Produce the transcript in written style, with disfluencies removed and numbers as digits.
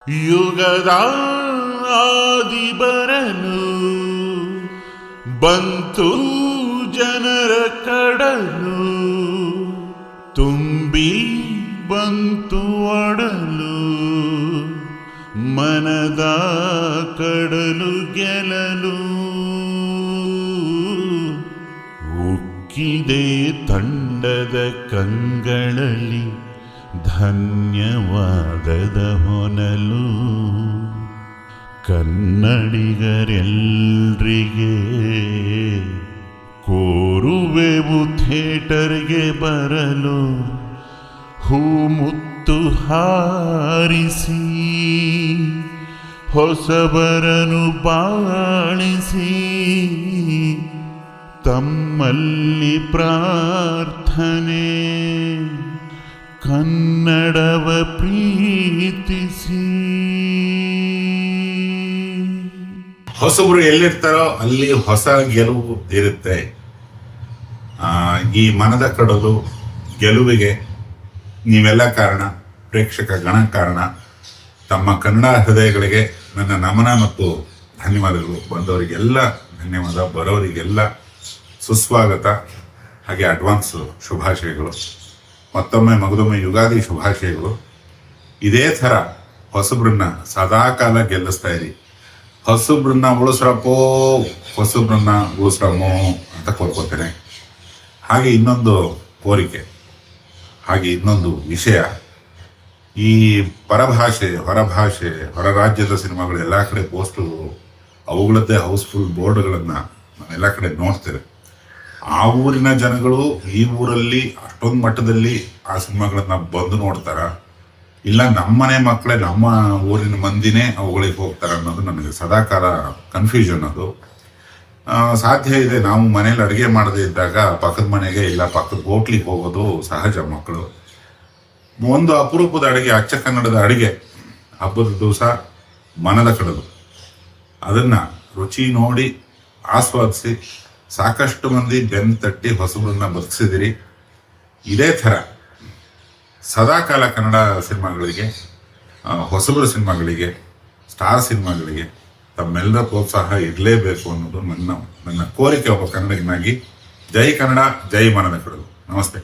ಯುಗದ ಆದಿ ಬರಲು ಬಂತು ಜನರ ಕಡಲು, ತುಂಬಿ ಬಂತು ಒಡಲು ಮನದ ಕಡಲು ಗೆಲ್ಲಲು. ಉಕ್ಕಿದೆ ತಂಡದ ಕಂಗಳಲ್ಲಿ ಧನ್ಯವಾದದ ಹೊನಲು. ಕನ್ನಡಿಗರೆಲ್ರಿಗೆ ಕೋರುವೆವು ಥಿಯೇಟರ್ಗೆ ಬರಲು. ಹೂಮುತ್ತು ಹಾರಿಸಿ ಹೊಸಬರನು ಬಾಳಿಸಿ, ತಮ್ಮಲ್ಲಿ ಪ್ರಾರ್ಥನೆ ಕನ್ನಡವ ಪ್ರೀತಿಸಿ. ಹೊಸಬರು ಎಲ್ಲಿರ್ತಾರೋ ಅಲ್ಲಿ ಹೊಸ ಗೆಲುವು ಇರುತ್ತೆ. ಈ ಮನದ ಕಡಲು ಗೆಲುವಿಗೆ ನೀವೆಲ್ಲ ಕಾರಣ, ಪ್ರೇಕ್ಷಕ ಗಣ ಕಾರಣ. ತಮ್ಮ ಕನ್ನಡ ಹೃದಯಗಳಿಗೆ ನನ್ನ ನಮನ ಮತ್ತು ಧನ್ಯವಾದಗಳು. ಬಂದವರಿಗೆಲ್ಲ ಧನ್ಯವಾದ, ಬರೋರಿಗೆಲ್ಲ ಸುಸ್ವಾಗತ, ಹಾಗೆ ಅಡ್ವಾನ್ಸ್ ಶುಭಾಶಯಗಳು. ಮತ್ತೊಮ್ಮೆ ಮಗದೊಮ್ಮೆ ಯುಗಾದಿ ಶುಭಾಶಯಗಳು. ಇದೇ ಥರ ಹೊಸಬ್ರನ್ನ ಸದಾಕಾಲ ಗೆಲ್ಲಿಸ್ತಾ ಇರಿ. ಹೊಸಬ್ರನ್ನ ಉಳಿಸ್ರಪ್ಪೋ, ಹೊಸಬ್ರನ್ನ ಉಳಿಸ್ರಮ್ಮೋ ಅಂತ ಕೋರ್ಕೋತೇನೆ. ಹಾಗೆ ಇನ್ನೊಂದು ಕೋರಿಕೆ, ಹಾಗೆ ಇನ್ನೊಂದು ವಿಷಯ. ಈ ಪರಭಾಷೆ, ಹೊರಭಾಷೆ, ಹೊರ ರಾಜ್ಯದ ಸಿನಿಮಾಗಳು ಎಲ್ಲ ಕಡೆ ಪೋಸ್ಟರ್ಗಳು, ಅವುಗಳದ್ದೇ ಹೌಸ್ಫುಲ್ ಬೋರ್ಡ್ಗಳನ್ನು ನಾವೆಲ್ಲ ಕಡೆ ನೋಡ್ತೇವೆ. ಆ ಊರಿನ ಜನಗಳು ಈ ಊರಲ್ಲಿ ಅಷ್ಟೊಂದು ಮಟ್ಟದಲ್ಲಿ ಆ ಸಿನಿಮಾಗಳನ್ನ ಬಂದು ನೋಡ್ತಾರ, ಇಲ್ಲ ನಮ್ಮನೆ ಮಕ್ಕಳೇ, ನಮ್ಮ ಊರಿನ ಮಂದಿನೇ ಅವುಗಳಿಗೆ ಹೋಗ್ತಾರ ಅನ್ನೋದು ನನಗೆ ಸದಾಕಾಲ ಕನ್ಫ್ಯೂಷನ್. ಅದು ಸಾಧ್ಯ ಇದೆ. ನಾವು ಮನೇಲಿ ಅಡುಗೆ ಮಾಡದೇ ಇದ್ದಾಗ ಪಕ್ಕದ ಮನೆಗೆ ಇಲ್ಲ ಪಕ್ಕದ ಹೋಟ್ಲಿಗೆ ಹೋಗೋದು ಸಹಜ. ಮಕ್ಕಳು ಒಂದು ಅಪರೂಪದ ಅಡುಗೆ, ಅಚ್ಚ ಕನ್ನಡದ ಅಡುಗೆ, ಹಬ್ಬದ ದಿವಸ ಮನದ ಕಡಲು, ಅದನ್ನು ರುಚಿ ನೋಡಿ ಆಸ್ವಾದಿಸಿ ಸಾಕಷ್ಟು ಮಂದಿ ಬೆನ್ನು ತಟ್ಟಿ ಹೊಸಬ್ರನ್ನ ಬದುಕಿಸಿದಿರಿ. ಇದೇ ಥರ ಸದಾಕಾಲ ಕನ್ನಡ ಸಿನಿಮಾಗಳಿಗೆ, ಹೊಸಬರ ಸಿನಿಮಾಗಳಿಗೆ, ಸ್ಟಾರ್ ಸಿನಿಮಾಗಳಿಗೆ ತಮ್ಮೆಲ್ಲರ ಪ್ರೋತ್ಸಾಹ ಇರಲೇಬೇಕು ಅನ್ನೋದು ನನ್ನ ಕೋರಿಕೆ ಒಬ್ಬ ಕನ್ನಡಿಗನಾಗಿ. ಜೈ ಕನ್ನಡ, ಜೈ ಮನದ ಕಡಲು. ನಮಸ್ತೆ.